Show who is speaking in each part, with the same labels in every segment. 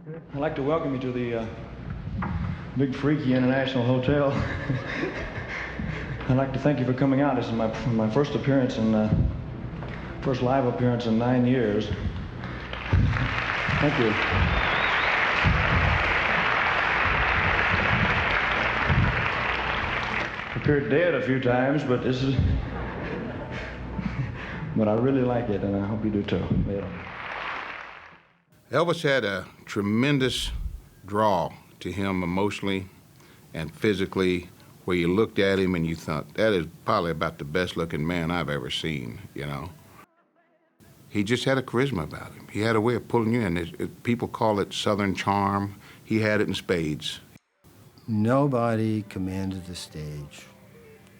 Speaker 1: I'd like to welcome you to the Big Freaky International Hotel. I'd like to thank you for coming out. This is my first appearance and first live appearance in 9 years. Thank you. Appeared dead a few times, but this is. But I really like it, and I hope you do too. Later.
Speaker 2: Elvis had a tremendous draw to him emotionally and physically, where you looked at him and you thought, that is probably about the best looking man I've ever seen, you know. He just had a charisma about him. He had a way of pulling you in. People call it Southern charm. He had it in spades.
Speaker 3: Nobody commanded the stage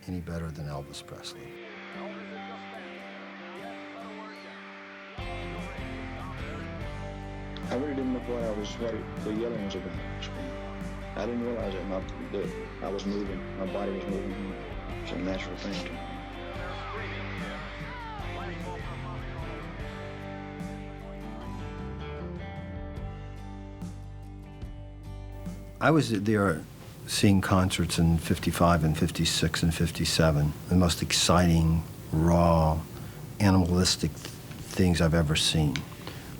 Speaker 3: any better than Elvis Presley.
Speaker 4: I really didn't know what the yelling was about. I didn't realize that I was moving, my body was moving. It's a natural thing to me.
Speaker 3: I was there seeing concerts in 55 and 56 and 57, the most exciting, raw, animalistic things I've ever seen.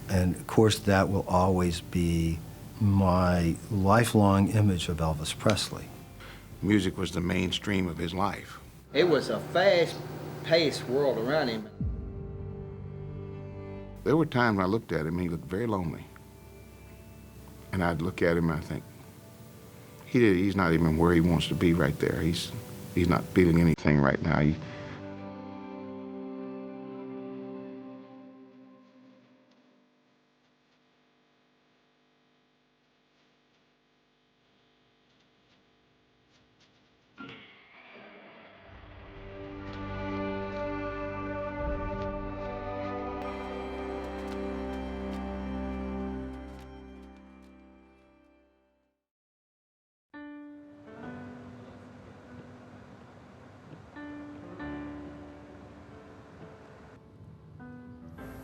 Speaker 3: And of course, that will always be my lifelong image of Elvis Presley.
Speaker 2: Music was the mainstream of his life.
Speaker 5: It was a fast-paced world around him.
Speaker 2: There were times I looked at him and he looked very lonely. And I'd look at him and I think, he's not even where he wants to be right there. He's not feeling anything right now.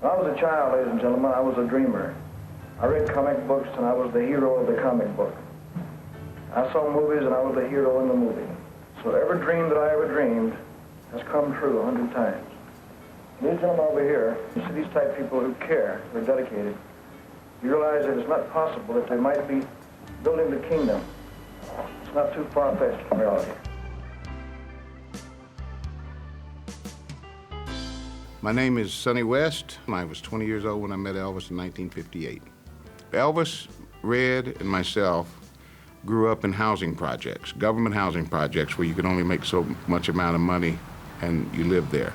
Speaker 1: When I was a child, ladies and gentlemen, I was a dreamer. I read comic books and I was the hero of the comic book. I saw movies and I was the hero in the movie. So every dream that I ever dreamed has come true 100 times. These gentlemen over here, you see these type people who care, they're dedicated. You realize that it's not possible that they might be building the kingdom. It's not too far-fetched from reality.
Speaker 2: My name is Sonny West. I was 20 years old when I met Elvis in 1958. Elvis, Red, and myself grew up in housing projects, government housing projects, where you could only make so much amount of money and you lived there.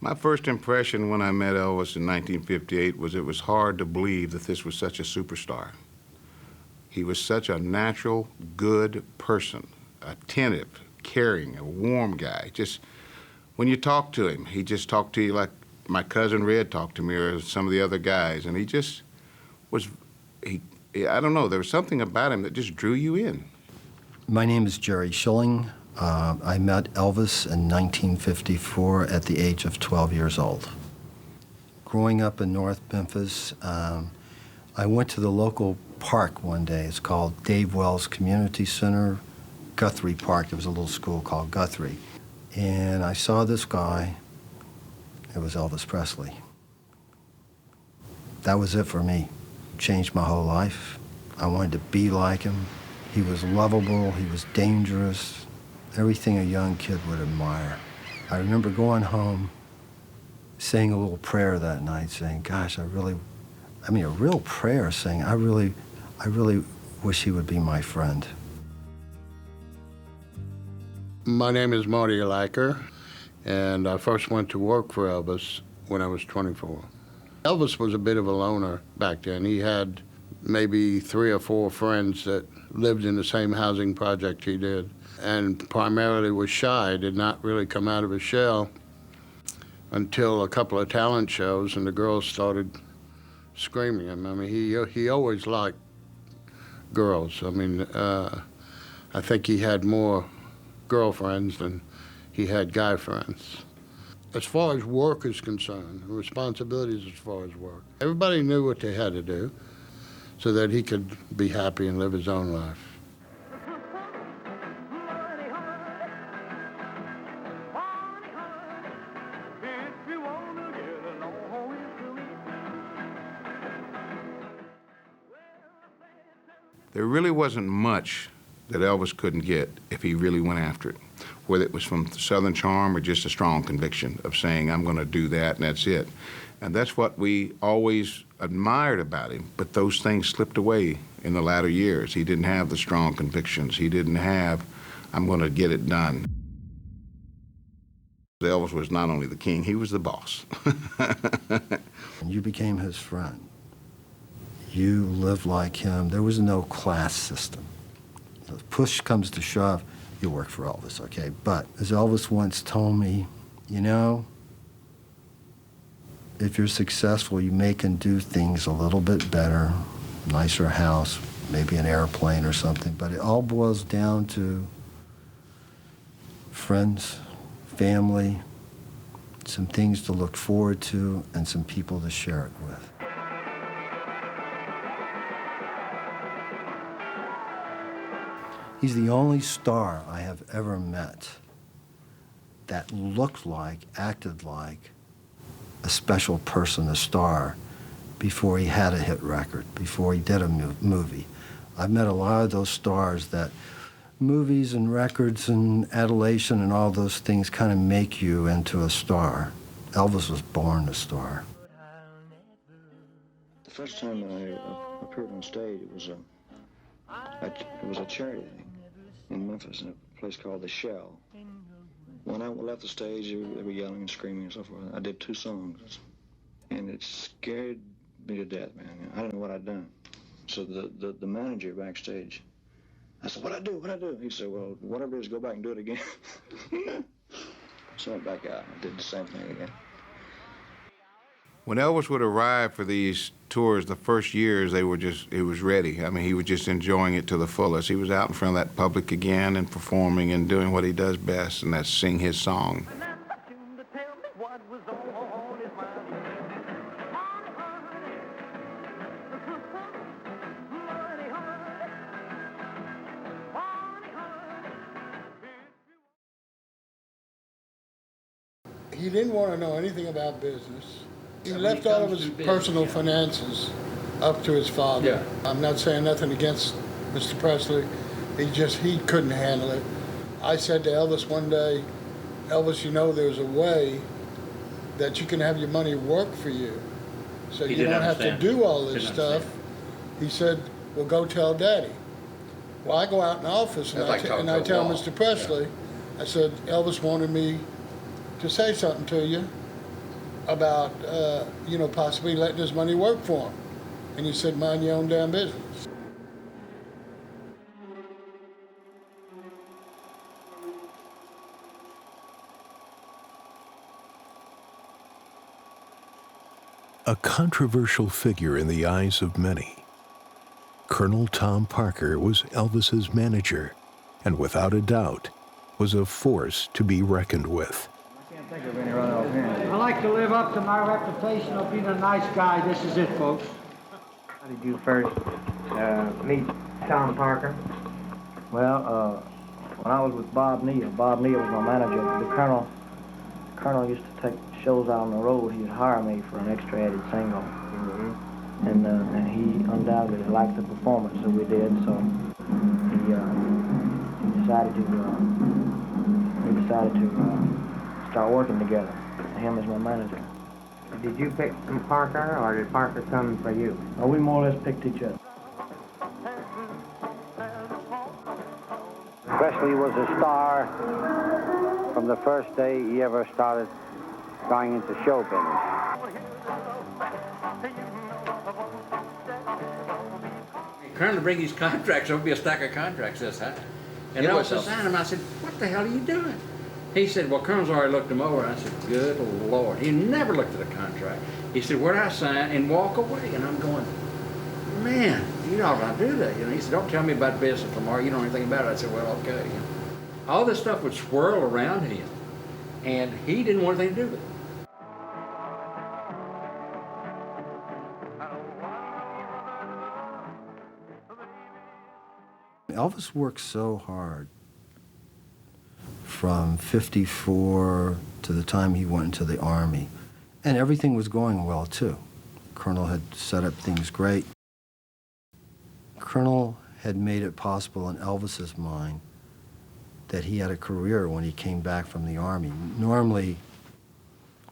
Speaker 2: My first impression when I met Elvis in 1958 was it was hard to believe that this was such a superstar. He was such a natural, good person, attentive, caring, a warm guy. Just when you talk to him, he just talked to you like my cousin Red talked to me or some of the other guys, and he just was, I don't know, there was something about him that just drew you in.
Speaker 3: My name is Jerry Schilling. I met Elvis in 1954 at the age of 12 years old. Growing up in North Memphis, I went to the local park one day. It's called Dave Wells Community Center, Guthrie Park. There was a little school called Guthrie. And I saw this guy. It was Elvis Presley. That was it for me. Changed my whole life. I wanted to be like him. He was lovable, he was dangerous, everything a young kid would admire. I remember going home, saying a little prayer that night, saying, gosh, a real prayer, saying, I really wish he would be my friend.
Speaker 6: My name is Marty Eliker, and I first went to work for Elvis when I was 24. Elvis was a bit of a loner back then. He had maybe 3 or 4 friends that lived in the same housing project he did, and primarily was shy, did not really come out of his shell until a couple of talent shows, and the girls started screaming him. I mean, he always liked girls. I mean, I think he had more girlfriends than he had guy friends. as far as work is concerned, responsibilities as far as work. Everybody knew what they had to do so that he could be happy and live his own life.
Speaker 2: There really wasn't much that Elvis couldn't get if he really went after it, whether it was from Southern charm or just a strong conviction of saying, I'm going to do that and that's it. And that's what we always admired about him, but those things slipped away in the latter years. He didn't have the strong convictions. He didn't have, I'm going to get it done. Elvis was not only the king, he was the boss.
Speaker 3: And you became his friend. You lived like him. There was no class system. If push comes to shove, you work for Elvis, okay? But as Elvis once told me, you know, if you're successful, you make and do things a little bit better, nicer house, maybe an airplane or something, but it all boils down to friends, family, some things to look forward to, and some people to share it with. He's the only star I have ever met that looked like, acted like a special person, a star, before he had a hit record, before he did a movie. I've met a lot of those stars that movies and records and adulation and all those things kind of make you into a star. Elvis was born a star.
Speaker 4: The first time I appeared on stage, it was a charity thing in Memphis, in a place called The Shell. When I left the stage, they were yelling and screaming and so forth. I did 2 songs, and it scared me to death, man. I didn't know what I'd done. So the manager backstage, I said, what'd I do? He said, well, whatever it is, go back and do it again. So I went back out and did the same thing again.
Speaker 2: When Elvis would arrive for these tours, the first years, it was ready. I mean, he was just enjoying it to the fullest. He was out in front of that public again and performing and doing what he does best, and that's sing his song.
Speaker 6: He didn't want to know anything about business. He left all of his personal finances up to his father.
Speaker 7: Yeah.
Speaker 6: I'm not saying nothing against Mr. Presley. He couldn't handle it. I said to Elvis one day, Elvis, you know there's a way that you can have your money work for you. So you don't have to do all this stuff. He said, well, go tell Daddy. Well, I go out in the office and I tell Mr. Presley, I said, Elvis wanted me to say something to you about, possibly letting his money work for him. And he said, mind your own damn business.
Speaker 8: A controversial figure in the eyes of many, Colonel Tom Parker was Elvis's manager, and without a doubt, was a force to be reckoned with.
Speaker 9: I like to live up to my reputation of being a nice guy. This is it, folks.
Speaker 10: How did you first meet Tom Parker? Well, when I was with Bob Neal was my manager. The Colonel used to take shows out on the road. He'd hire me for an extra added single. Mm-hmm. And he undoubtedly liked the performance that we did, so he decided to start working together. Him as my manager. Did you pick Parker, or did Parker come for you? Oh, we more or less picked each other.
Speaker 11: Presley was a star from the first day he ever started going into show business.
Speaker 7: Colonel bring his contracts, there'll be a stack of contracts this high. And I was signing them. I said, what the hell are you doing? He said, well, Colonel's already looked them over. I said, good Lord. He never looked at a contract. He said, where'd I sign? And walk away. And I'm going, man, you ought not do that. He said, don't tell me about business tomorrow. You don't know anything about it. I said, well, okay. All this stuff would swirl around him. and he didn't want anything to do with it.
Speaker 3: Elvis worked so hard from '54 to the time he went into the Army, and everything was going well too. Colonel had set up things great. Colonel had made it possible in Elvis's mind that he had a career when he came back from the Army. Normally,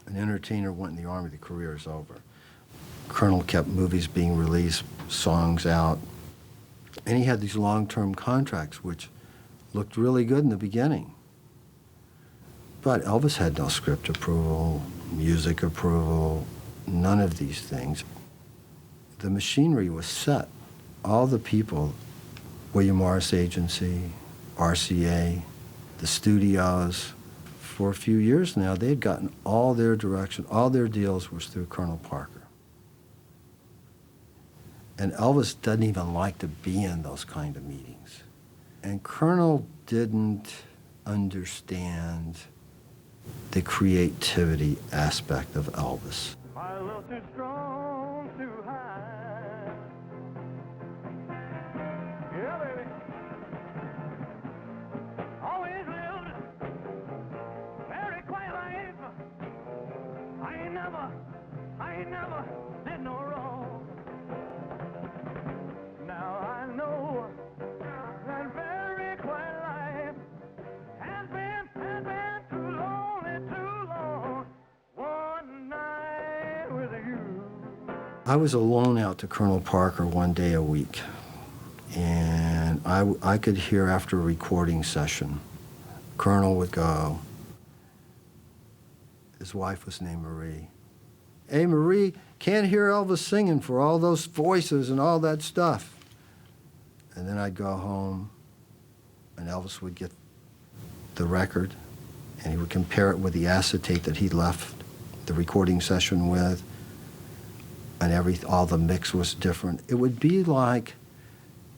Speaker 3: an entertainer went in the Army, the career is over. Colonel kept movies being released, songs out, and he had these long-term contracts, which looked really good in the beginning. But Elvis had no script approval, music approval, none of these things. The machinery was set. All the people, William Morris Agency, RCA, the studios, for a few years now, they had gotten all their direction, all their deals was through Colonel Parker. And Elvis doesn't even like to be in those kind of meetings. And Colonel didn't understand the creativity aspect of Elvis.
Speaker 12: My love too strong, too high. Yeah, baby. Always lived very quiet life. I ain't never did no wrong. Now I know that very quiet life has been too lonely, too long. One night with you.
Speaker 3: I was alone out to Colonel Parker one day a week, and I could hear after a recording session, Colonel would go, his wife was named Marie. Hey, Marie, can't hear Elvis singing for all those voices and all that stuff. And then I'd go home, and Elvis would get the record, and he would compare it with the acetate that he left the recording session with, and all the mix was different. It would be like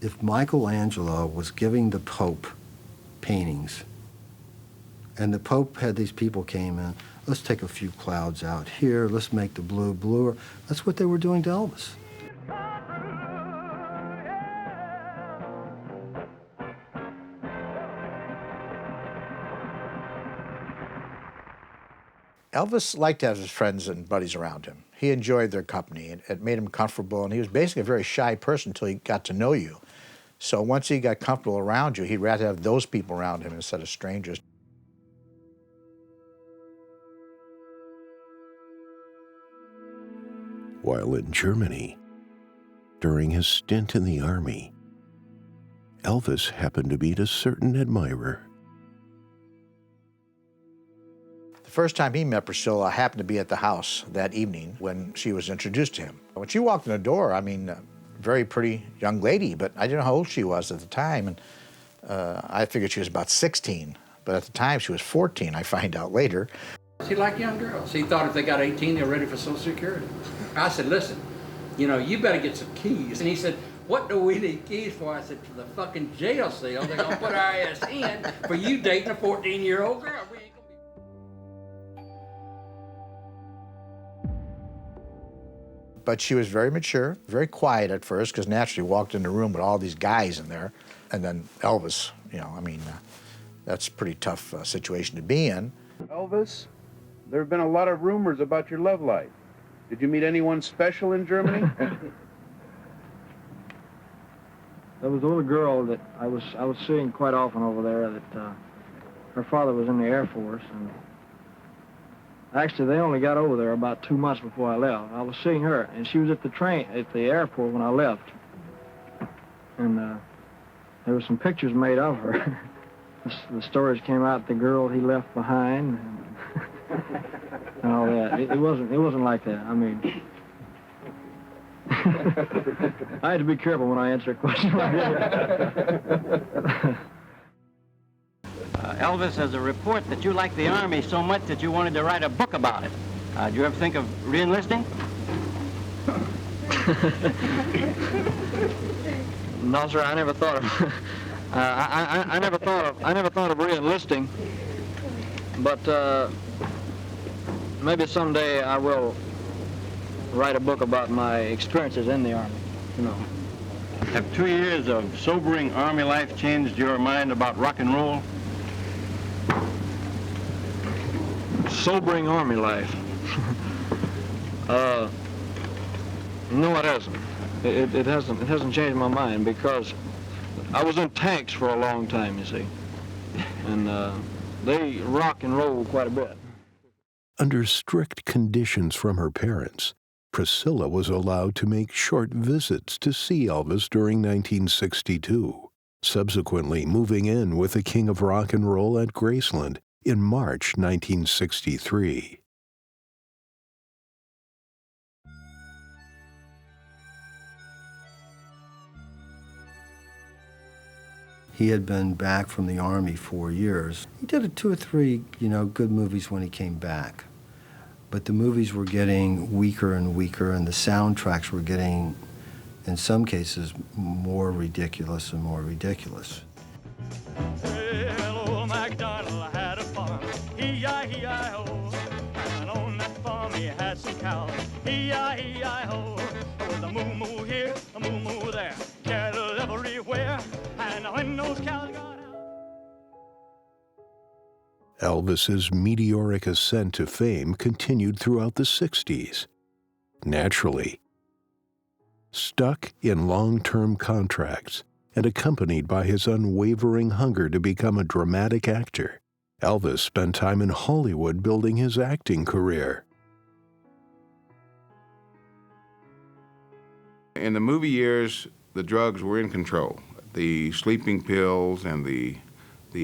Speaker 3: if Michelangelo was giving the Pope paintings, and the Pope had these people came in, let's take a few clouds out here, let's make the blue bluer. That's what they were doing to Elvis.
Speaker 13: Elvis liked to have his friends and buddies around him. He enjoyed their company, and it made him comfortable, and he was basically a very shy person until he got to know you. So once he got comfortable around you, he'd rather have those people around him instead of strangers.
Speaker 8: While in Germany, during his stint in the Army, Elvis happened to meet a certain admirer.
Speaker 13: The first time he met Priscilla, I happened to be at the house that evening when she was introduced to him. When she walked in the door, I mean, very pretty young lady, but I didn't know how old she was at the time, and I figured she was about 16, but at the time she was 14, I find out later.
Speaker 7: He liked young girls. He thought if they got 18, they were ready for Social Security. I said, listen, you know, you better get some keys. And he said, what do we need keys for? I said, for the fucking jail cell. They're going to put our ass in for you dating a 14-year-old girl. We ain't gonna be...
Speaker 13: But she was very mature, very quiet at first, because naturally walked in the room with all these guys in there. And then Elvis, you know, I mean, that's a pretty tough situation to be in.
Speaker 14: Elvis, there have been a lot of rumors about your love life. Did you meet anyone special in Germany?
Speaker 10: There was a little girl that I was seeing quite often over there that her father was in the Air Force, and actually they only got over there about 2 months before I left. I was seeing her, and she was at the airport when I left, and there were some pictures made of her. The stories came out, the girl he left behind, and all that. It wasn't like that. I mean, I had to be careful when I answer a question like that.
Speaker 15: Elvis has a report that you like the Army so much that you wanted to write a book about it. Do you ever think of re-enlisting?
Speaker 10: No, sir, I never thought of. I never thought of re-enlisting, but maybe someday I will write a book about my experiences in the Army, you know.
Speaker 15: Have 2 years of sobering Army life changed your mind about rock and roll?
Speaker 10: Sobering Army life. No, it hasn't. It hasn't changed my mind because I was in tanks for a long time, you see, and they rock and roll quite a bit.
Speaker 8: Under strict conditions from her parents, Priscilla was allowed to make short visits to see Elvis during 1962, subsequently moving in with the King of Rock and Roll at Graceland in March 1963.
Speaker 3: He had been back from the Army 4 years. He did 2 or 3, good movies when he came back. But the movies were getting weaker and weaker, and the soundtracks were getting, in some cases, more ridiculous and more ridiculous.
Speaker 12: Well, old MacDonald had a farm, E-I-E-I-O. And on that farm he had some cows, E-I-E-I-O. With a moo-moo here, a moo-moo there, cattle everywhere. And when those cows got out...
Speaker 8: Elvis's meteoric ascent to fame continued throughout the 60s. Naturally, stuck in long-term contracts and accompanied by his unwavering hunger to become a dramatic actor, Elvis spent time in Hollywood building his acting career.
Speaker 2: In the movie years, the drugs were in control. The sleeping pills and the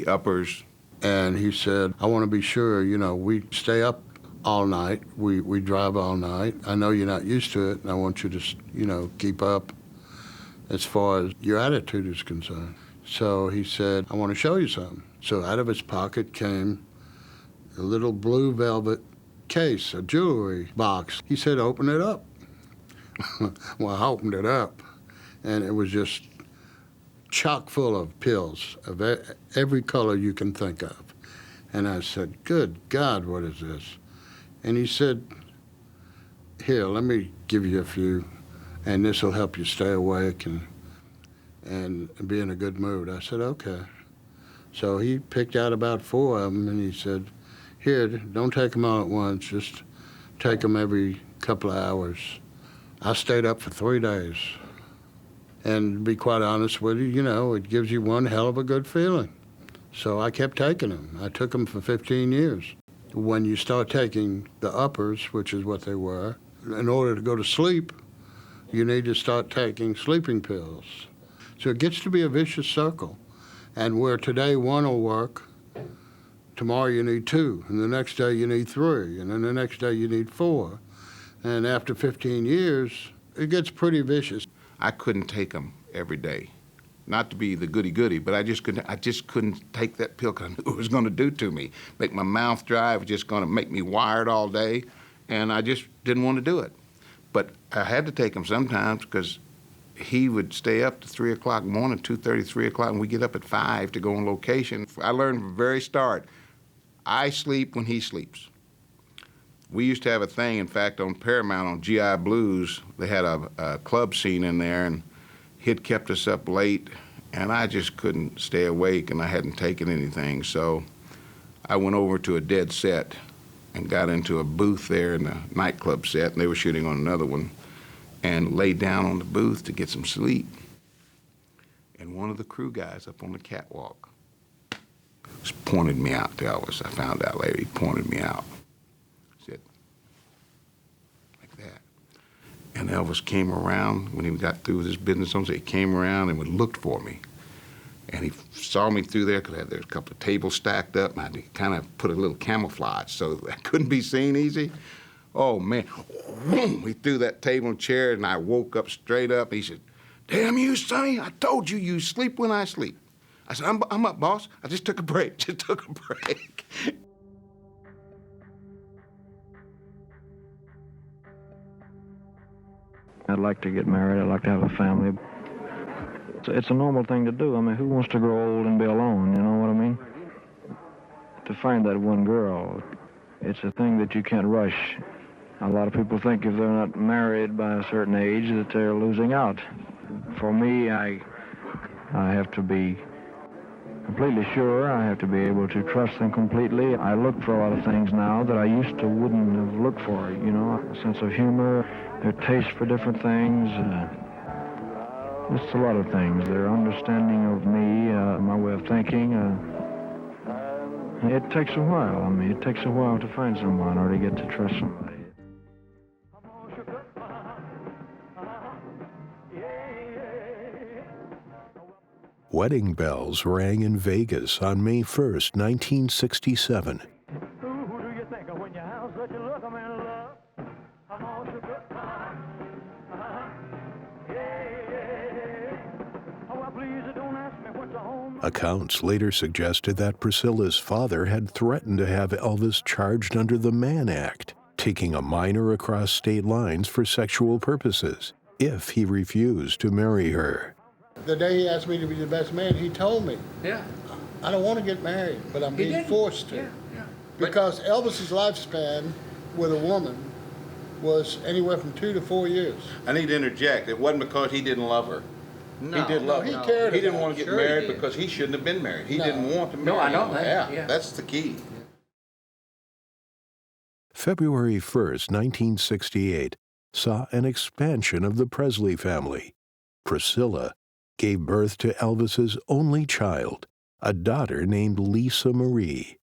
Speaker 2: uppers.
Speaker 6: And he said, I want to be sure, we stay up all night. We drive all night. I know you're not used to it, and I want you to, keep up as far as your attitude is concerned. So he said, I want to show you something. So out of his pocket came a little blue velvet case, a jewelry box. He said, open it up. Well, I opened it up, and it was just chock full of pills of every color you can think of. And I said, good God, what is this? And he said, here, let me give you a few, and this will help you stay awake and be in a good mood. I said, okay. So he picked out about 4 of them, and he said, here, don't take them all at once, just take them every couple of hours. I stayed up for 3 days. And to be quite honest with you, it gives you one hell of a good feeling. So I kept taking them. I took them for 15 years. When you start taking the uppers, which is what they were, in order to go to sleep, you need to start taking sleeping pills. So it gets to be a vicious circle. And where today 1 will work, tomorrow you need 2, and the next day you need 3, and then the next day you need 4. And after 15 years, it gets pretty vicious.
Speaker 2: I couldn't take them every day. Not to be the goody-goody, but I just couldn't take that pill because I knew what it was going to do to me. Make my mouth dry, it was just going to make me wired all day, and I just didn't want to do it. But I had to take them sometimes because he would stay up to 3 o'clock in the morning, 2:30, 3 o'clock, and we get up at 5 to go on location. I learned from the very start, I sleep when he sleeps. We used to have a thing, in fact, on Paramount, on GI Blues, they had a club scene in there, and he'd kept us up late, and I just couldn't stay awake, and I hadn't taken anything. So I went over to a dead set and got into a booth there in the nightclub set, and they were shooting on another one, and laid down on the booth to get some sleep. And one of the crew guys up on the catwalk just pointed me out to Elvis. I found out later, he pointed me out. And Elvis came around when he got through with his business. He came around and looked for me. And he saw me through there because there was a couple of tables stacked up, and I kind of put a little camouflage so I couldn't be seen easy. Oh, man. He threw that table and chair, and I woke up straight up. He said, damn you, Sonny, I told you you sleep when I sleep. I said, I'm up, boss. I just took a break,
Speaker 10: I'd like to get married. I'd like to have a family. It's a normal thing to do. I mean, who wants to grow old and be alone, you know what I mean? To find that one girl,
Speaker 16: It's a thing that you can't rush. A lot of people think if they're not married by a certain age that they're losing out. For me, I have to be completely sure. I have to be able to trust them completely. I look for a lot of things now that I used to wouldn't have looked for, you know, a sense of humor, their taste for different things, just a lot of things. Their understanding of me, my way of thinking. It takes a while. I mean, it takes a while to find someone or to get to trust somebody.
Speaker 8: Wedding bells rang in Vegas on May 1st, 1967. Accounts later suggested that Priscilla's father had threatened to have Elvis charged under the Mann Act, taking a minor across state lines for sexual purposes, if he refused to marry her.
Speaker 6: The day he asked me to be the best man, he told me,
Speaker 7: Yeah.
Speaker 6: I don't want to get married, but I'm being forced to.
Speaker 7: Yeah.
Speaker 6: Because Elvis's lifespan with a woman was anywhere from 2 to 4 years.
Speaker 2: I need to interject. It wasn't because he didn't love her.
Speaker 7: No,
Speaker 2: he did love
Speaker 6: he
Speaker 2: her.
Speaker 6: cared
Speaker 2: He didn't
Speaker 6: about
Speaker 2: want to
Speaker 6: her.
Speaker 2: get married because he shouldn't have been married. He didn't want to marry.
Speaker 7: No, I know
Speaker 2: her.
Speaker 7: that.
Speaker 2: Yeah,
Speaker 7: Yeah.
Speaker 2: that's the key.
Speaker 8: February 1st, 1968, saw an expansion of the Presley family. Priscilla gave birth to Elvis's only child, a daughter named Lisa Marie.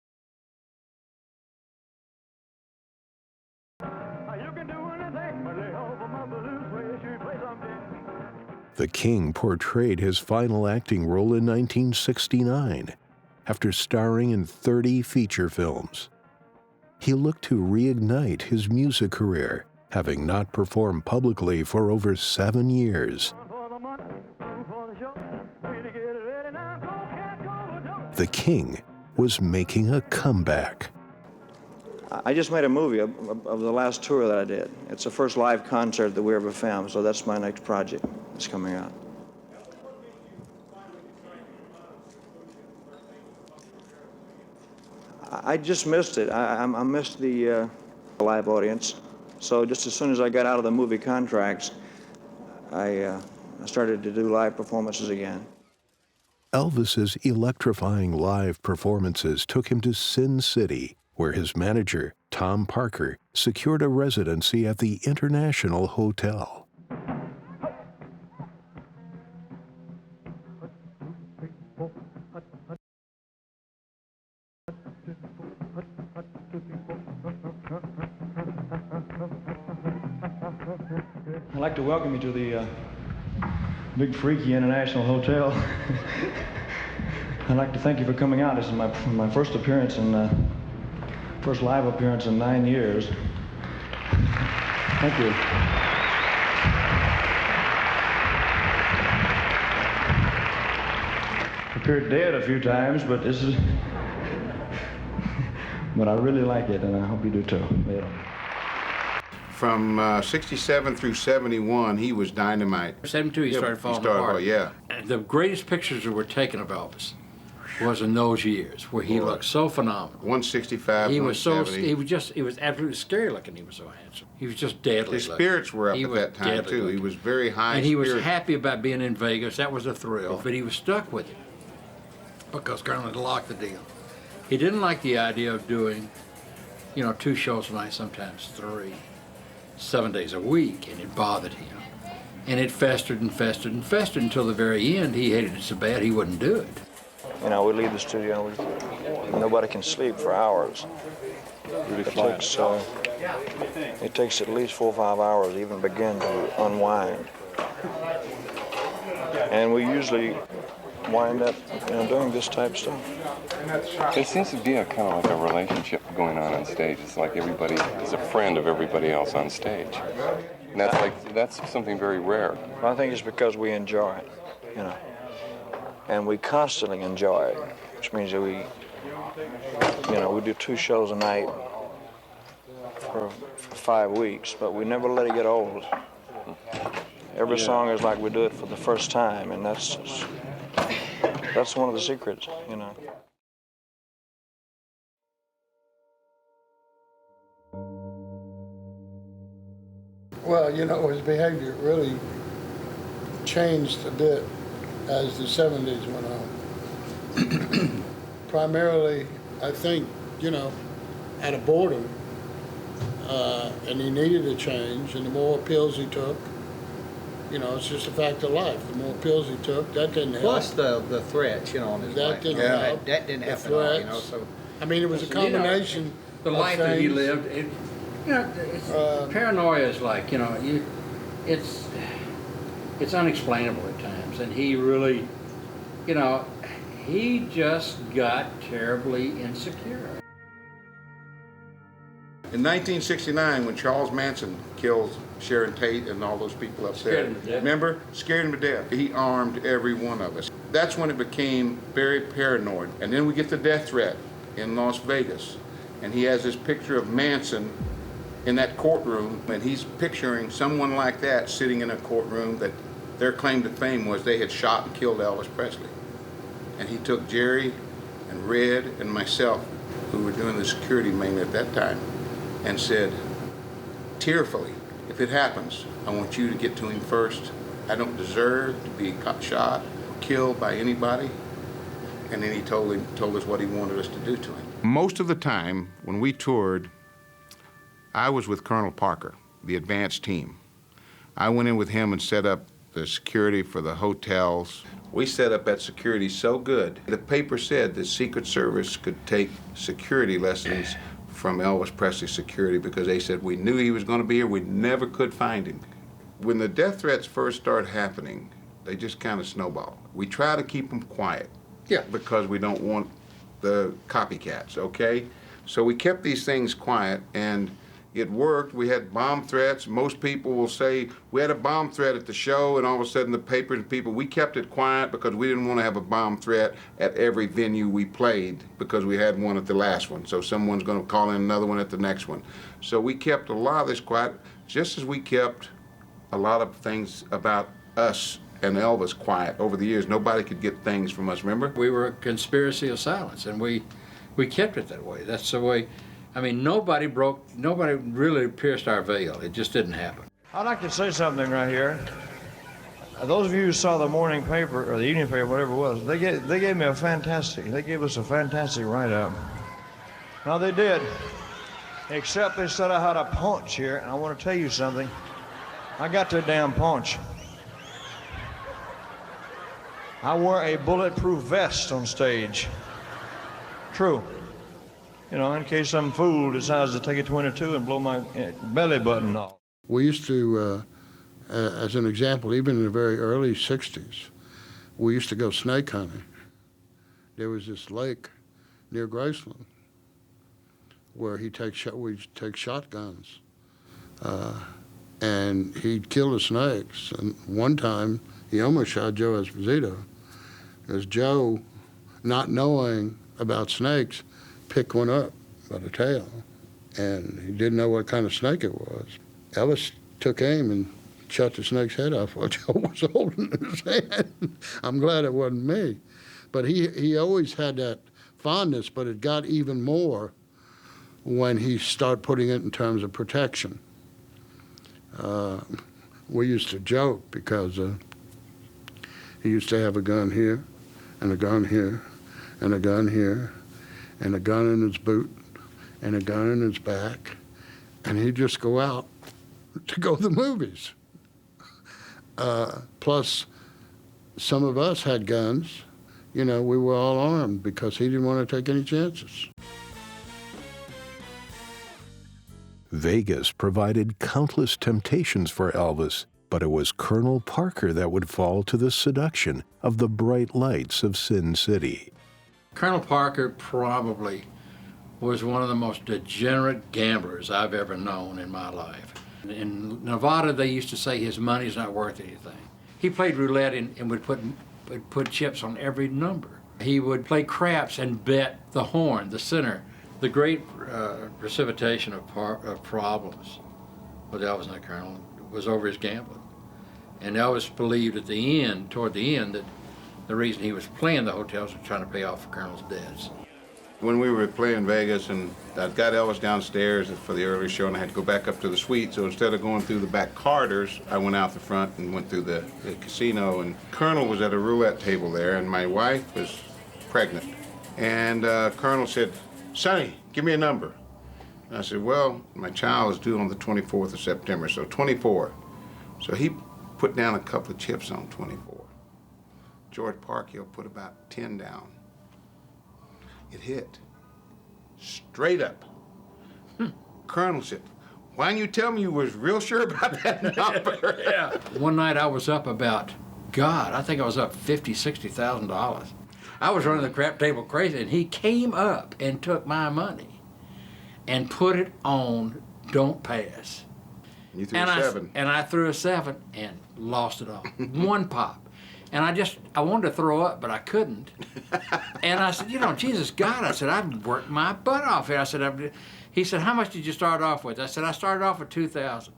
Speaker 8: The King portrayed his final acting role in 1969, after starring in 30 feature films. He looked to reignite his music career, having not performed publicly for over 7 years. The King was making a comeback.
Speaker 10: I just made a movie of the last tour that I did. It's the first live concert that we ever filmed, so that's my next project that's coming out. I just missed it. I missed the live audience. So just as soon as I got out of the movie contracts, I started to do live performances again.
Speaker 8: Elvis's electrifying live performances took him to Sin City, where his manager, Tom Parker, secured a residency at the International Hotel.
Speaker 16: I'd like to welcome you to the Big Freaky International Hotel. I'd like to thank you for coming out. This is my first appearance and first live appearance in 9 years. Thank you. Appeared dead a few times, but this is. But I really like it, and I hope you do too. Later.
Speaker 2: From 67 through 71, he was dynamite.
Speaker 7: 72, he started falling apart.
Speaker 2: Yeah.
Speaker 7: And the greatest pictures that were taken of Elvis was in those years, where he looked so phenomenal.
Speaker 2: 165,
Speaker 7: he was so
Speaker 2: 170.
Speaker 7: he was absolutely scary looking. He was so handsome. He was just deadly.
Speaker 2: His spirits were up at that time too.
Speaker 7: Looking.
Speaker 2: He was very high.
Speaker 7: And he was happy about being in Vegas. That was a thrill. But he was stuck with it because Colonel had locked the deal. He didn't like the idea of doing, 2 shows a night, sometimes 3, 7 days a week, and it bothered him. And it festered and festered and festered until the very end. He hated it so bad he wouldn't do it.
Speaker 10: We leave the studio, nobody can sleep for hours. It takes at least 4 or 5 hours to even begin to unwind. And we usually wind up doing this type of stuff.
Speaker 17: There seems to be a kind of like a relationship going on stage. It's like everybody is a friend of everybody else on stage. And that's something very rare.
Speaker 10: I think it's because we enjoy it, and we constantly enjoy it, which means that we do 2 shows a night for 5 weeks, but we never let it get old. Every song is like we do it for the first time, and that's one of the secrets,
Speaker 6: Well, you know, his behavior really changed a bit as the 70s went on. Primarily, I think, you know, out of boredom, and he needed a change, and the more pills he took, you know, it's just a fact of life. The more pills he took, that didn't help.
Speaker 5: Plus the threats, you know, on his life.
Speaker 6: Didn't help.
Speaker 5: That didn't
Speaker 6: The
Speaker 5: help at all, you know.
Speaker 6: threats.
Speaker 5: So
Speaker 6: I mean, it was a combination.
Speaker 7: You know, the life that he lived, you know, paranoia is like, you know, it's unexplainable at times, and he really, you know, he just got terribly insecure.
Speaker 2: In 1969, when Charles Manson kills Sharon Tate and all those people up there, remember? Scared him to death. He armed every one of us. That's when it became very paranoid. And then we get the death threat in Las Vegas. And he has this picture of Manson in that courtroom, and he's picturing someone like that sitting in a courtroom that their claim to fame was they had shot and killed Elvis Presley. And he took Jerry and Red and myself, who were doing the security mainly at that time, and said, tearfully, if it happens, I want you to get to him first. I don't deserve to be shot or killed by anybody. And then he told us what he wanted us to do to him. Most of the time, when we toured, I was with Colonel Parker, the advance team. I went in with him and set up the security for the hotels. We set up that security so good. The paper said the Secret Service could take security lessons from Elvis Presley's security because they said we knew he was going to be here, we never could find him. When the death threats first started happening, they just kind of snowballed. We try to keep them quiet. Yeah. Because we don't want the copycats, okay? So we kept these things quiet, and it worked. We had bomb threats. Most people will say, we had a bomb threat at the show, and all of a sudden the papers and people, we kept it quiet because we didn't want to have a bomb threat at every venue we played because we had one at the last one. So someone's going to call in another one at the next one. So we kept a lot of this quiet, just as we kept a lot of things about us and Elvis quiet over the years. Nobody could get things from us, remember?
Speaker 7: We were a conspiracy of silence, and we kept it that way. That's the way. I mean, nobody really pierced our veil. It just didn't happen.
Speaker 18: I'd like to say something right here. Those of you who saw the morning paper, or the evening paper, whatever it was, they gave us a fantastic write-up. Now they did, except they said I had a paunch here, and I want to tell you something. I got that damn paunch. I wore a bulletproof vest on stage. True. You know, in case some fool decides to take a 22 and blow my belly button off.
Speaker 6: We used to, as an example, even in the very early 60s, we used to go snake hunting. There was this lake near Graceland where we'd take shotguns. And he'd kill the snakes. And one time, he almost shot Joe Esposito. Because Joe, not knowing about snakes, picked one up by the tail. And he didn't know what kind of snake it was. Elvis took aim and shot the snake's head off while Joe was holding it in his hand. I'm glad it wasn't me. But he always had that fondness, but it got even more when he started putting it in terms of protection. We used to joke because he used to have a gun here, and a gun here, and a gun here, and a gun in his boot, and a gun in his back, and he'd just go out to go to the movies. Plus, some of us had guns. You know, we were all armed because he didn't want to take any chances.
Speaker 8: Vegas provided countless temptations for Elvis, but it was Colonel Parker that would fall to the seduction of the bright lights of Sin City.
Speaker 7: Colonel Parker probably was one of the most degenerate gamblers I've ever known in my life. In Nevada, they used to say his money's not worth anything. He played roulette and would put chips on every number. He would play craps and bet the horn, the center. The great precipitation of problems with Elvis and the Colonel was over his gambling. And Elvis believed toward the end, that the reason he was playing the hotels was trying to pay off the Colonel's debts.
Speaker 2: When we were playing Vegas, and I got Elvis downstairs for the early show, and I had to go back up to the suite, so instead of going through the back corridors, I went out the front and went through the casino, and Colonel was at a roulette table there, and my wife was pregnant. And Colonel said, "Sonny, give me a number." And I said, "Well, my child is due on the 24th of September, so 24. So he put down a couple of chips on 24. George Parkhill put about 10 down. It hit. Straight up. Colonel said, "Why didn't you tell me you was real sure about that number?"
Speaker 7: Yeah. One night I was up about, God, I think I was up $50,000, $60,000. I was running the crap table crazy, and he came up and took my money and put it on Don't Pass.
Speaker 2: You threw a 7.
Speaker 7: And I threw a 7 and lost it all. One pop. And I wanted to throw up, but I couldn't. And I said, Jesus God, I said, I've worked my butt off here. I said, he said, "How much did you start off with?" I said, "I started off with $2,000.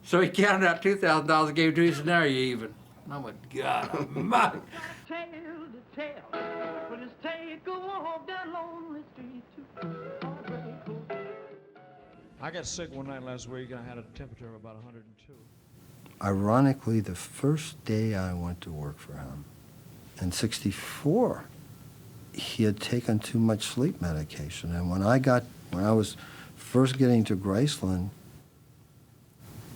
Speaker 7: So he counted out $2,000 and gave it to me. He said, "Now you're even." And I went, God almighty.
Speaker 18: I got sick one night last week, and I had a temperature of about 102.
Speaker 3: Ironically, the first day I went to work for him, in '64, he had taken too much sleep medication. And when I was first getting to Graceland,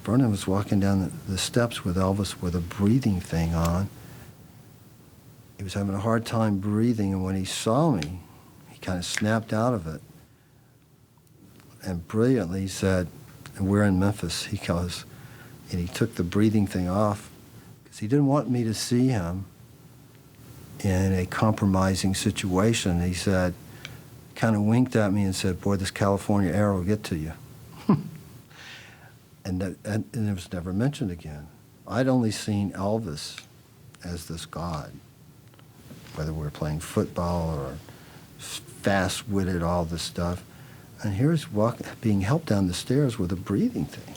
Speaker 3: Vernon was walking down the steps with Elvis with a breathing thing on. He was having a hard time breathing, and when he saw me, he kind of snapped out of it. And brilliantly he said, and we're in Memphis, he goes, and he took the breathing thing off because he didn't want me to see him in a compromising situation. He said, kind of winked at me and said, "Boy, this California air will get to you." and it was never mentioned again. I'd only seen Elvis as this god, whether we were playing football or fast-witted, all this stuff. And here's being helped down the stairs with a breathing thing.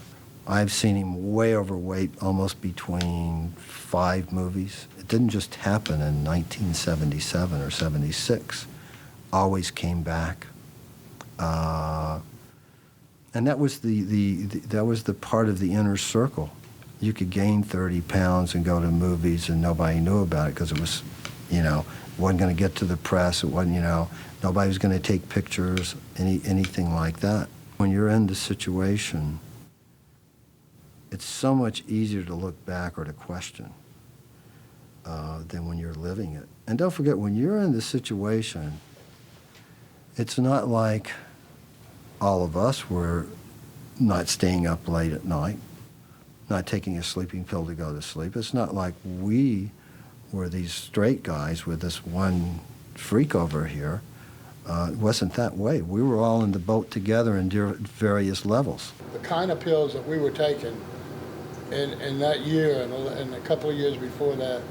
Speaker 3: I've seen him way overweight, almost between 5 movies. It didn't just happen in 1977 or 76. Always came back. And that was that was the part of the inner circle. You could gain 30 pounds and go to movies and nobody knew about it because it was, wasn't going to get to the press. It wasn't, nobody was going to take pictures, anything like that. When you're in the situation, it's so much easier to look back or to question than when you're living it. And don't forget, when you're in the situation, it's not like all of us were not staying up late at night, not taking a sleeping pill to go to sleep. It's not like we were these straight guys with this one freak over here. It wasn't that way. We were all in the boat together in various levels.
Speaker 19: The kind of pills that we were taking in that year and a couple of years before that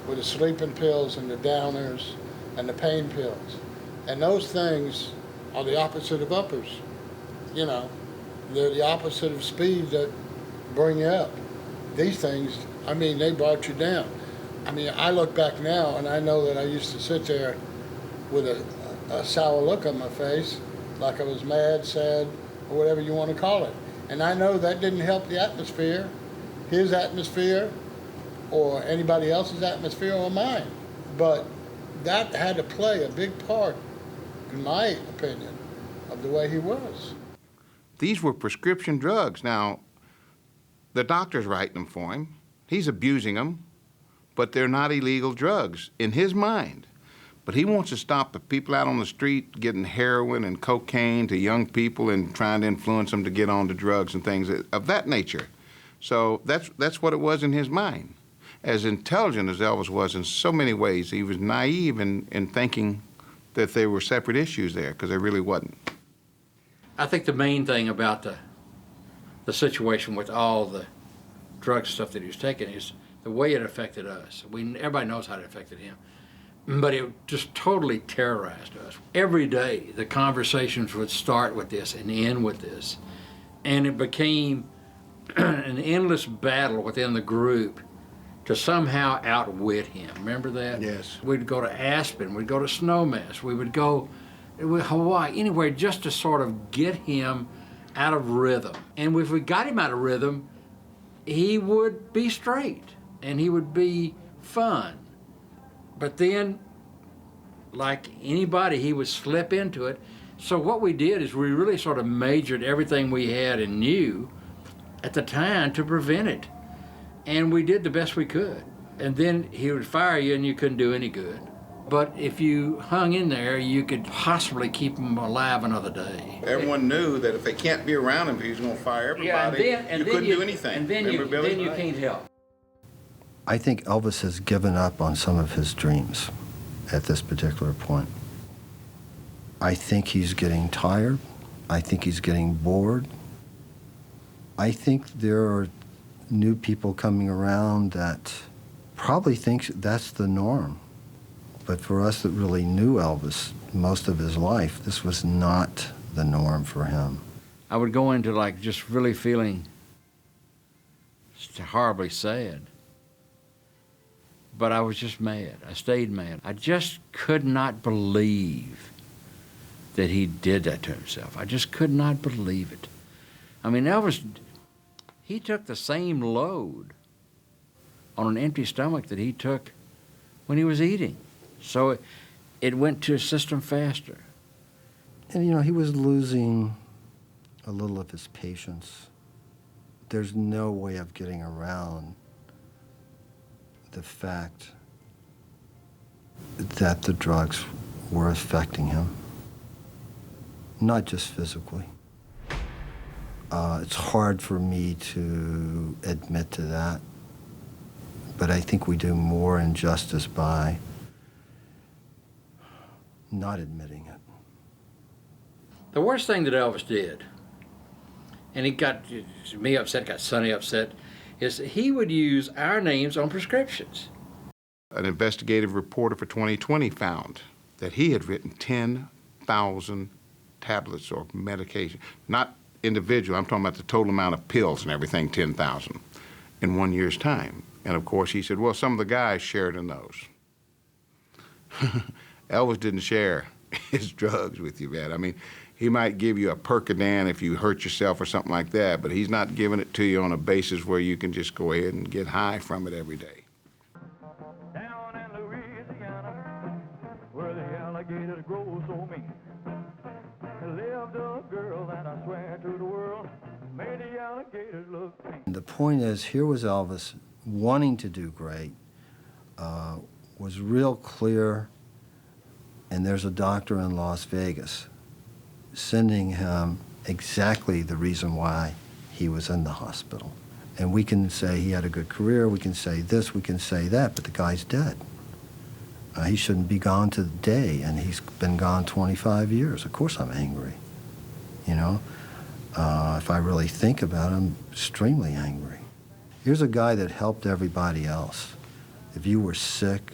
Speaker 19: were the sleeping pills and the downers and the pain pills. And those things are the opposite of uppers. They're the opposite of speed that bring you up. These things, they brought you down. I look back now and I know that I used to sit there with a sour look on my face, like I was mad, sad, or whatever you want to call it. And I know that didn't help the atmosphere, his atmosphere, or anybody else's atmosphere or mine. But that had to play a big part, in my opinion, of the way he was.
Speaker 2: These were prescription drugs. Now, the doctor's writing them for him. He's abusing them, but they're not illegal drugs in his mind. But he wants to stop the people out on the street getting heroin and cocaine to young people and trying to influence them to get onto drugs and things of that nature. So that's what it was in his mind. As intelligent as Elvis was in so many ways, he was naive in thinking that there were separate issues there, because there really wasn't.
Speaker 7: I think the main thing about the situation with all the drug stuff that he was taking is the way it affected us. Everybody knows how it affected him. But it just totally terrorized us. Every day, the conversations would start with this and end with this. And it became an endless battle within the group to somehow outwit him. Remember that?
Speaker 2: Yes.
Speaker 7: We'd go to Aspen, we'd go to Snowmass, we would go Hawaii, anywhere, just to sort of get him out of rhythm. And if we got him out of rhythm, he would be straight and he would be fun. But then, like anybody, he would slip into it. So what we did is we really sort of majored everything we had and knew at the time to prevent it. And we did the best we could. And then he would fire you and you couldn't do any good. But if you hung in there, you could possibly keep him alive another day.
Speaker 2: Everyone knew that if they can't be around him, he was going to fire everybody.
Speaker 7: Yeah,
Speaker 2: you couldn't do anything.
Speaker 7: And then you can't help.
Speaker 3: I think Elvis has given up on some of his dreams at this particular point. I think he's getting tired. I think he's getting bored. I think there are new people coming around that probably think that's the norm. But for us that really knew Elvis most of his life, this was not the norm for him.
Speaker 7: I would go into like just really feeling horribly sad. But I was just mad. I stayed mad. I just could not believe that he did that to himself. I just could not believe it. I mean, Elvis, he took the same load on an empty stomach that he took when he was eating. So it went to his system faster.
Speaker 3: And, you know, he was losing a little of his patience. There's no way of getting around the fact that the drugs were affecting him, not just physically. It's hard for me to admit to that, but I think we do more injustice by not admitting it.
Speaker 7: The worst thing that Elvis did, and it got me upset, got Sonny upset, is he would use our names on prescriptions.
Speaker 2: An investigative reporter for 2020 found that he had written 10,000 tablets or medication, not individual, I'm talking about the total amount of pills and everything, 10,000 in 1 year's time. And of course he said, well, some of the guys shared in those. Elvis didn't share his drugs with you, man. I mean, he might give you a Percodan if you hurt yourself or something like that, but he's not giving it to you on a basis where you can just go ahead and get high from it every day.
Speaker 12: Down in Louisiana, where the alligators grow so mean, lived a girl that I swear to the world made the alligators look mean.
Speaker 3: And the point is, here was Elvis wanting to do great, was real clear, and there's a doctor in Las Vegas sending him exactly the reason why he was in the hospital. And we can say he had a good career, we can say this, we can say that, but the guy's dead. He shouldn't be gone today, and he's been gone 25 years. Of course I'm angry, you know? If I really think about it, I'm extremely angry. Here's a guy that helped everybody else. If you were sick,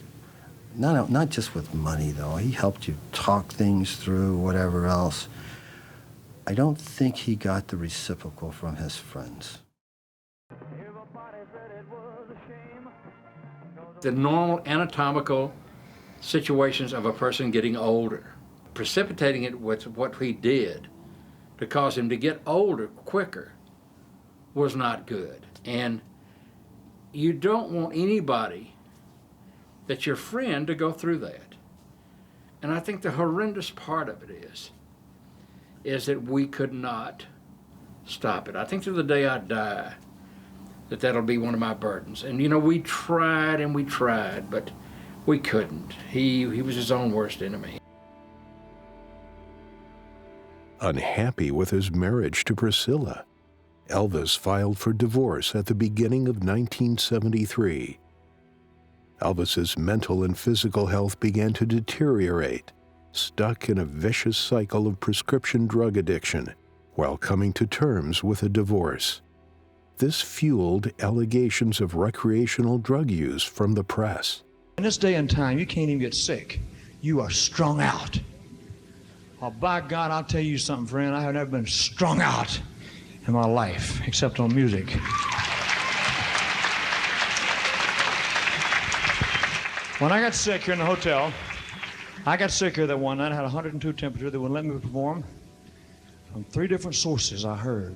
Speaker 3: not just with money, though. He helped you talk things through, whatever else. I don't think he got the reciprocal from his friends.
Speaker 7: The normal anatomical situations of a person getting older, precipitating it with what he did to cause him to get older quicker was not good. And you don't want anybody that's your friend to go through that. And I think the horrendous part of it is that we could not stop it. I think to the day I die, that'll be one of my burdens. And you know, we tried and we tried, but we couldn't. He was his own worst enemy.
Speaker 8: Unhappy with his marriage to Priscilla, Elvis filed for divorce at the beginning of 1973. Elvis's mental and physical health began to deteriorate, stuck in a vicious cycle of prescription drug addiction while coming to terms with a divorce. This fueled allegations of recreational drug use from the press.
Speaker 18: In this day and time, you can't even get sick. You are strung out. Oh, by God, I'll tell you something, friend. I have never been strung out in my life, except on music. When I got sick here in the hotel, I got sick here that one night. I had 102 temperature. They wouldn't let me perform. From 3 different sources I heard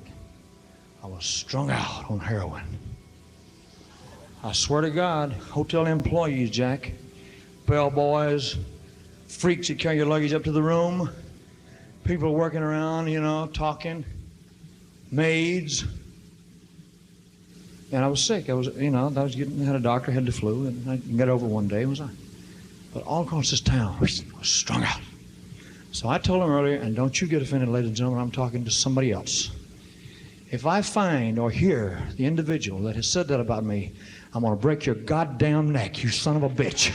Speaker 18: I was strung out on heroin. I swear to God, hotel employees, Jack, bellboys, freaks that carry your luggage up to the room, people working around, you know, talking, maids. And I was sick. I was, had a doctor, had the flu, and I got over one day. But all across this town, I was strung out. So I told him earlier, and don't you get offended, ladies and gentlemen, I'm talking to somebody else. If I find or hear the individual that has said that about me, I'm going to break your goddamn neck, you son of a bitch.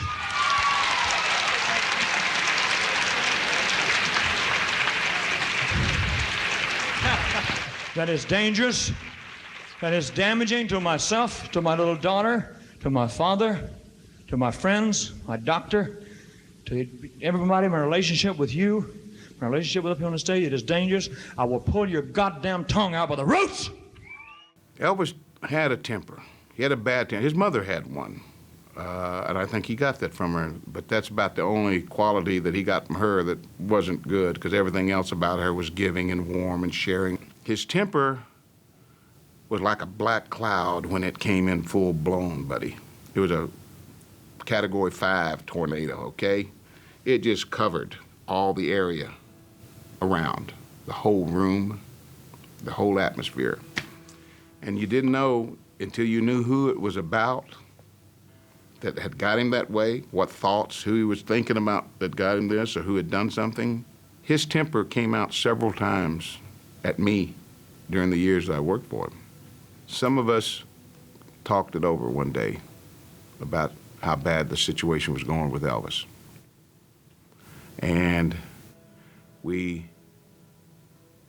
Speaker 18: That is dangerous. That is damaging to myself, to my little daughter, to my father, to my friends, my doctor, to everybody, my relationship with you, my relationship with up here on the stage. It is dangerous. I will pull your goddamn tongue out by the roots.
Speaker 2: Elvis had a temper. He had a bad temper. His mother had one, and I think he got that from her, but that's about the only quality that he got from her that wasn't good, because everything else about her was giving and warm and sharing. His temper was like a black cloud when it came in full blown, buddy. It was a Category 5 tornado, okay? It just covered all the area around, the whole room, the whole atmosphere. And you didn't know until you knew who it was about that had got him that way, what thoughts, who he was thinking about that got him this, or who had done something. His temper came out several times at me during the years that I worked for him. Some of us talked it over one day about how bad the situation was going with Elvis. And we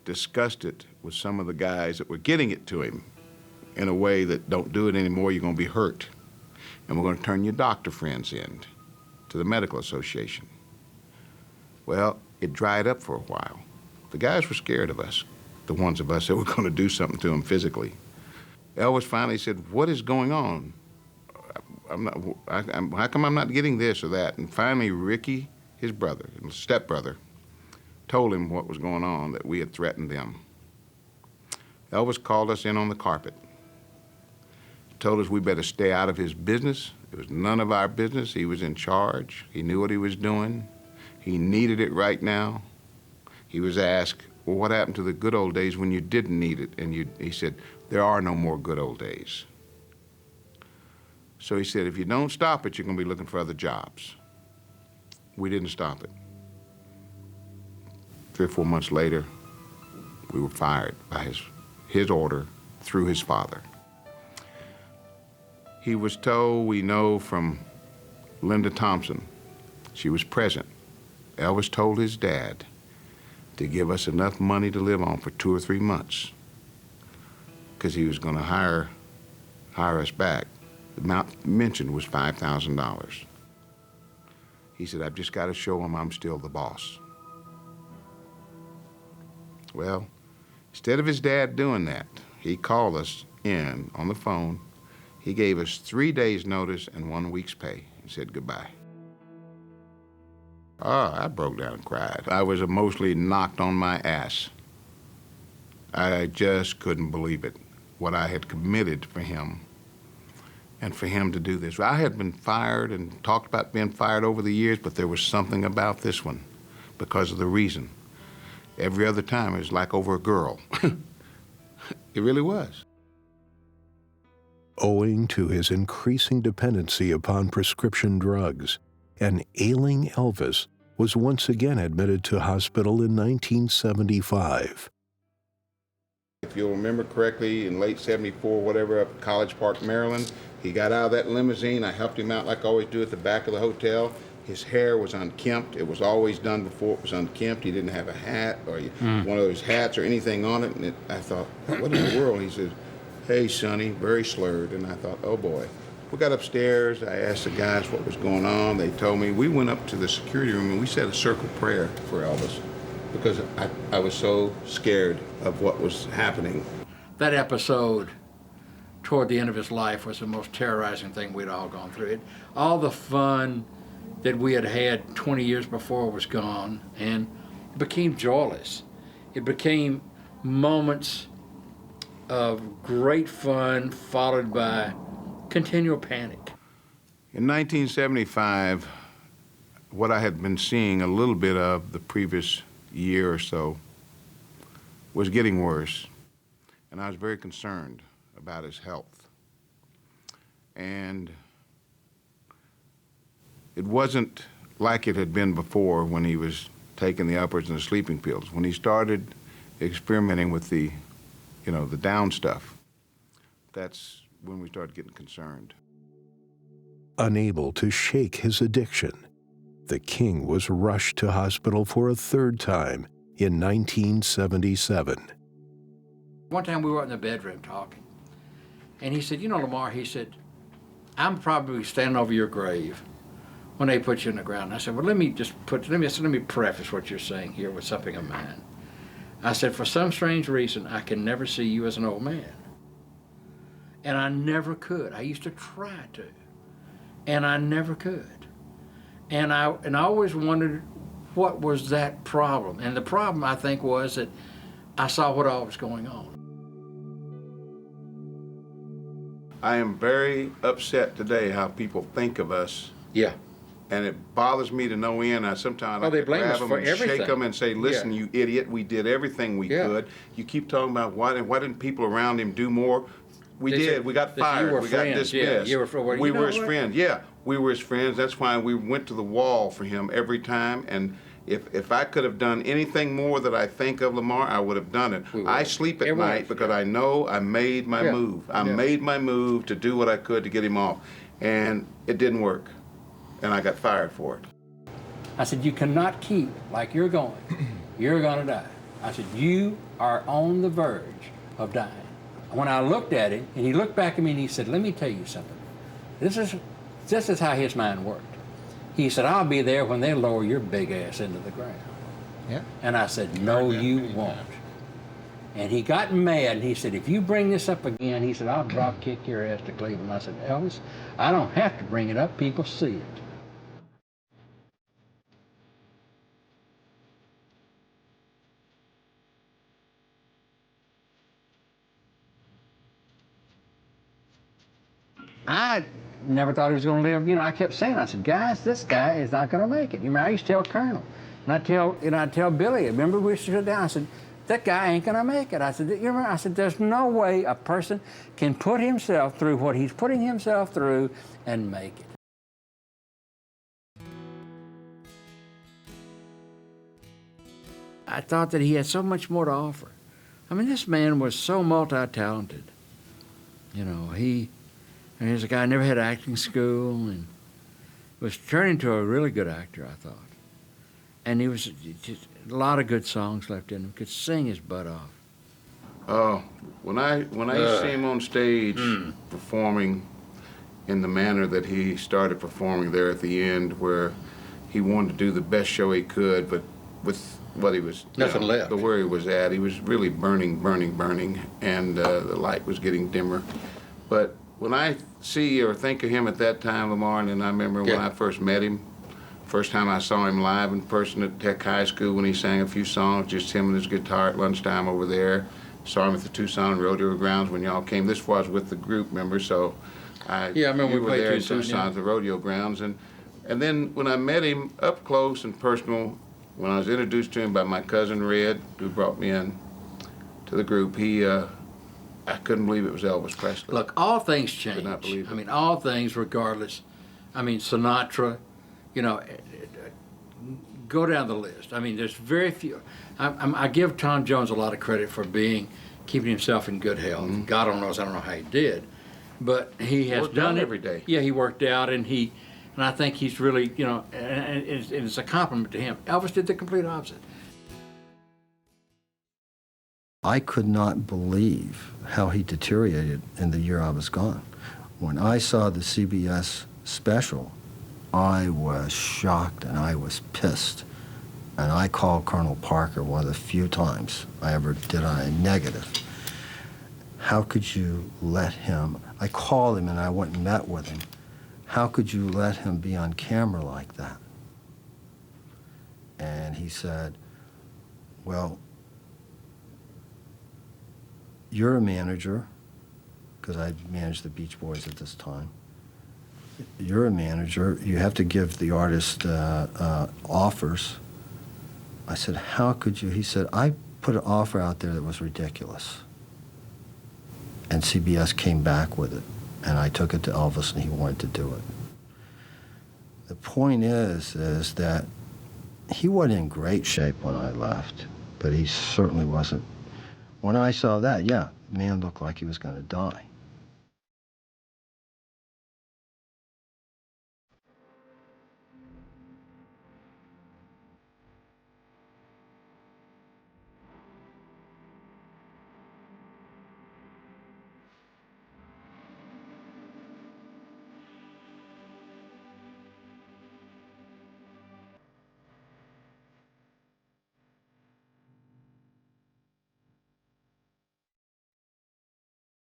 Speaker 2: discussed it with some of the guys that were getting it to him in a way that, don't do it anymore, you're going to be hurt. And we're going to turn your doctor friends in to the medical association. Well, it dried up for a while. The guys were scared of us, the ones of us that were going to do something to him physically. Elvis finally said, what is going on? How come I'm not getting this or that? And finally, Ricky, his brother, his stepbrother, told him what was going on, that we had threatened them. Elvis called us in on the carpet, told us we better stay out of his business. It was none of our business. He was in charge. He knew what he was doing. He needed it right now. He was asked, well, what happened to the good old days when you didn't need it? And he said, there are no more good old days. So he said, if you don't stop it, you're going to be looking for other jobs. We didn't stop it. 3 or 4 months later, we were fired by his order through his father. He was told, we know from Linda Thompson, she was present. Elvis told his dad to give us enough money to live on for 2 or 3 months, because he was going to hire us back. The amount mentioned was $5,000. He said, I've just got to show him I'm still the boss. Well, instead of his dad doing that, he called us in on the phone. He gave us 3 days' notice and 1 week's pay and said goodbye. Oh, I broke down and cried. I was emotionally knocked on my ass. I just couldn't believe it, what I had committed for him and for him to do this. I had been fired and talked about being fired over the years, but there was something about this one because of the reason. Every other time it was like over a girl. It really was.
Speaker 8: Owing to his increasing dependency upon prescription drugs, an ailing Elvis was once again admitted to hospital in 1975.
Speaker 2: If you'll remember correctly, in late '74, whatever, up at College Park, Maryland, he got out of that limousine. I helped him out like I always do at the back of the hotel. His hair was unkempt. It was always done before it was unkempt. He didn't have a hat or one of those hats or anything on it. And I thought, what in the world? He said, hey, Sonny, very slurred. And I thought, oh, boy. We got upstairs. I asked the guys what was going on. They told me. We went up to the security room and we said a circle prayer for Elvis because I was so scared of what was happening.
Speaker 7: That episode toward the end of his life was the most terrorizing thing we'd all gone through. All the fun that we had had 20 years before was gone, and it became joyless. It became moments of great fun followed by continual panic.
Speaker 2: In 1975, what I had been seeing a little bit of the previous year or so was getting worse, and I was very concerned about his health. And it wasn't like it had been before when he was taking the uppers and the sleeping pills. When he started experimenting with the, the down stuff, that's when we started getting concerned.
Speaker 8: Unable to shake his addiction, the King was rushed to hospital for a third time in 1977.
Speaker 7: One time we were in the bedroom talking, and he said, Lamar, he said, I'm probably standing over your grave when they put you in the ground. I said, well, let me preface what you're saying here with something of mine. I said, for some strange reason, I can never see you as an old man. And I never could. I used to try to, and I never could. And I always wondered what was that problem. And the problem, I think, was that I saw what all was going on.
Speaker 2: I am very upset today how people think of us.
Speaker 7: Yeah.
Speaker 2: And it bothers me to no end. Sometimes I
Speaker 7: they blame
Speaker 2: grab
Speaker 7: us
Speaker 2: them
Speaker 7: for
Speaker 2: and
Speaker 7: everything.
Speaker 2: shake them and say, listen,
Speaker 7: Yeah.
Speaker 2: you idiot, we did everything we could. You keep talking about why didn't people around him do more? We
Speaker 7: They
Speaker 2: did.
Speaker 7: said
Speaker 2: We got
Speaker 7: that you
Speaker 2: fired.
Speaker 7: were
Speaker 2: We got
Speaker 7: friends. Yeah,
Speaker 2: dismissed.
Speaker 7: you were
Speaker 2: we were his
Speaker 7: what?
Speaker 2: friends. Yeah, we were his friends. That's why we went to the wall for him every time. And if I could have done anything more that I think of Lamar, I would have done it. I sleep at night because I know I made my move. I made my move to do what I could to get him off. And it didn't work. And I got fired for it.
Speaker 7: I said, you cannot keep like you're going. You're going to die. I said, you are on the verge of dying. When I looked at him, and he looked back at me and he said, let me tell you something. This is how his mind worked. He said, I'll be there when they lower your big ass into the ground.
Speaker 13: Yeah.
Speaker 7: And I said, no, you won't. And he got mad, and he said, if you bring this up again, he said, I'll drop kick your ass to Cleveland. I said, Elvis, I don't have to bring it up. People see it. I never thought he was going to live. I kept saying, I said, guys, this guy is not going to make it. I used to tell Colonel, and I'd tell Billy. Remember, we used to sit down. I said, that guy ain't going to make it. I said, there's no way a person can put himself through what he's putting himself through and make it. I thought that he had so much more to offer. This man was so multi-talented. And he's a guy who never had acting school and was turning into a really good actor, I thought. And he was just a lot of good songs left in him. Could sing his butt off.
Speaker 2: Oh, when I used to see him on stage performing in the manner that he started performing there at the end, where he wanted to do the best show he could, but with what he was,
Speaker 7: nothing left.
Speaker 2: But where he was at, he was really burning, and the light was getting dimmer. But when I see or think of him at that time, Lamar, and then I remember when I first met him, first time I saw him live in person at Tech High School when he sang a few songs, just him and his guitar at lunchtime over there. Saw him at the Tucson Rodeo Grounds when y'all came. This was with the group, remember? So I remember you were there in Tucson, the rodeo grounds. And then when I met him up close and personal, when I was introduced to him by my cousin Red, who brought me in to the group, I couldn't believe it was Elvis Presley.
Speaker 7: Look, all things change.
Speaker 2: Could not believe it.
Speaker 7: All things regardless. Sinatra, go down the list. There's very few. I give Tom Jones a lot of credit for keeping himself in good health. God knows, I don't know how he did. But he has done it
Speaker 2: every day.
Speaker 7: Yeah, he worked out, and I think he's really, and it's a compliment to him. Elvis did the complete opposite.
Speaker 3: I could not believe how he deteriorated in the year I was gone. When I saw the CBS special, I was shocked and I was pissed. And I called Colonel Parker one of the few times I ever did on a negative. How could you let him? I called him and I went and met with him. how could you let him be on camera like that? And he said, well, you're a manager, because I managed the Beach Boys at this time. You're a manager. You have to give the artist offers. I said, how could you? He said, I put an offer out there that was ridiculous. And CBS came back with it. And I took it to Elvis, and he wanted to do it. The point is that he wasn't in great shape when I left, but he certainly wasn't. When I saw that, yeah, the man looked like he was going to die.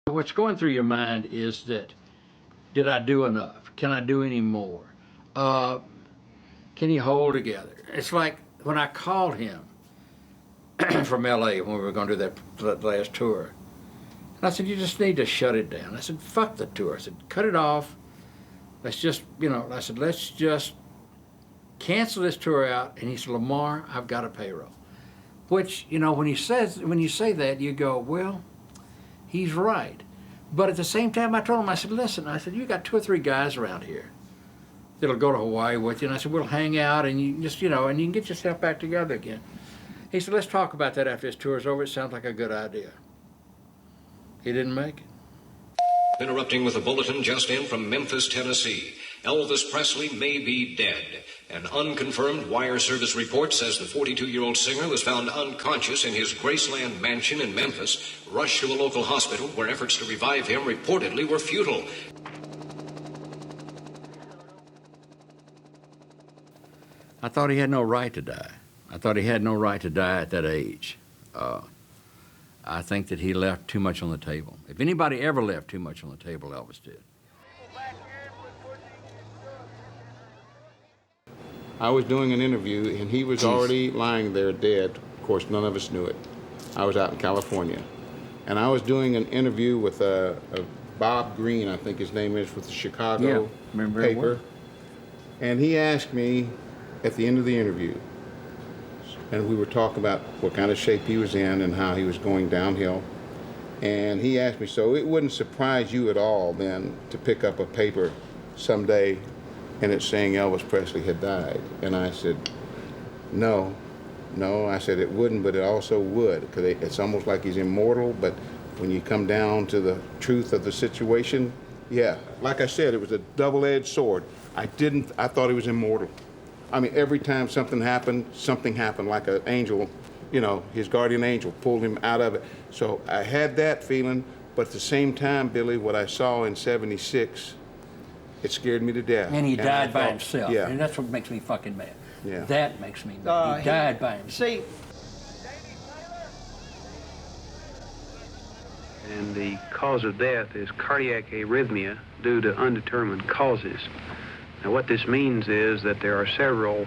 Speaker 7: What's going through your mind is that, did I do enough? Can I do any more? Can he hold together? It's like when I called him from LA when we were going to do that last tour. And I said, you just need to shut it down. I said, fuck the tour. I said, cut it off. Let's just, I said, let's just cancel this tour out. And he said, Lamar, I've got a payroll. Which, when you say that, you go, well, he's right. But at the same time, I told him, I said, listen, I said, you got 2 or 3 guys around here that'll go to Hawaii with you. And I said, we'll hang out and you just, and you can get yourself back together again. He said, let's talk about that after this tour's over. It sounds like a good idea. He didn't make it.
Speaker 20: Interrupting with a bulletin just in from Memphis, Tennessee. Elvis Presley may be dead. An unconfirmed wire service report says the 42-year-old singer was found unconscious in his Graceland mansion in Memphis, rushed to a local hospital where efforts to revive him reportedly were futile.
Speaker 7: I thought he had no right to die. I thought he had no right to die at that age. I think that he left too much on the table. If anybody ever left too much on the table, Elvis did.
Speaker 2: I was doing an interview, and he was already lying there dead. Of course, none of us knew it. I was out in California. And I was doing an interview with Bob Green, I think his name is, with the Chicago paper. And he asked me at the end of the interview, and we were talking about what kind of shape he was in and how he was going downhill. And he asked me, so it wouldn't surprise you at all then to pick up a paper someday and it's saying Elvis Presley had died? And I said, no. I said it wouldn't, but it also would, because it's almost like he's immortal, but when you come down to the truth of the situation, yeah, like I said, it was a double-edged sword. I thought he was immortal. I mean, every time something happened like an angel, his guardian angel pulled him out of it. So I had that feeling, but at the same time, Billy, what I saw in '76, it scared me to death.
Speaker 7: And he died by himself.
Speaker 2: Yeah.
Speaker 7: And that's what makes me fucking mad.
Speaker 2: Yeah.
Speaker 7: That makes me mad. He died by himself.
Speaker 5: See,
Speaker 21: and the cause of death is cardiac arrhythmia due to undetermined causes. Now, what this means is that there are several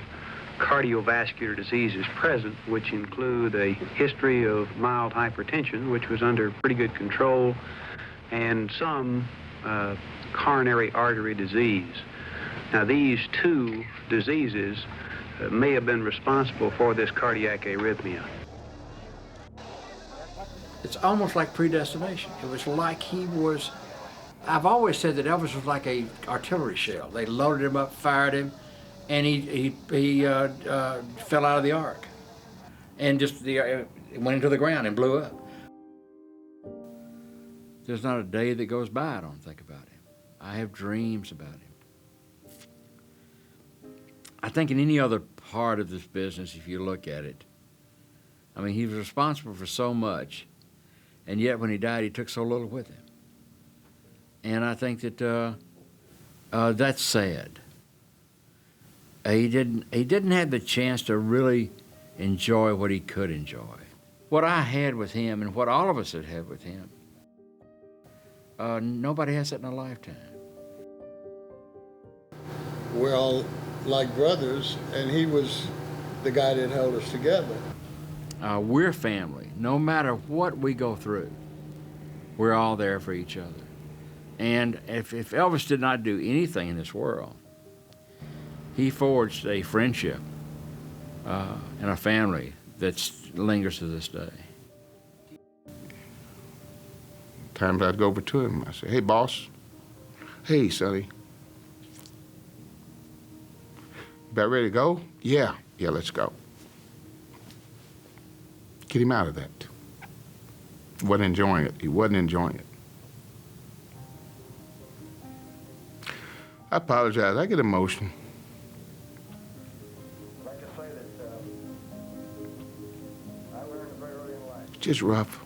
Speaker 21: cardiovascular diseases present, which include a history of mild hypertension, which was under pretty good control, and some coronary artery disease. Now, these 2 diseases may have been responsible for this cardiac arrhythmia.
Speaker 7: It's almost like predestination. It was like I've always said that Elvis was like a artillery shell. They loaded him up, fired him, and he fell out of the ark. And just it went into the ground and blew up. There's not a day that goes by I don't think about him. I have dreams about him. I think in any other part of this business, if you look at it, I mean, he was responsible for so much, and yet when he died, he took so little with him. And I think that that's sad. He didn't have the chance to really enjoy what he could enjoy. What I had with him and what all of us had had with him, nobody has that in a lifetime.
Speaker 19: we're all like brothers, and he was the guy that held us together.
Speaker 7: We're family. No matter what we go through, we're all there for each other. And if Elvis did not do anything in this world, he forged a friendship and a family that lingers to this day.
Speaker 2: Times I'd go over to him. I say, "Hey, boss. Hey, Sonny. About ready to go? Yeah, let's go." Get him out of that. Wasn't enjoying it. He wasn't enjoying it. I apologize. I get emotional.
Speaker 10: Like I say that I learned very early in life.
Speaker 2: Just rough.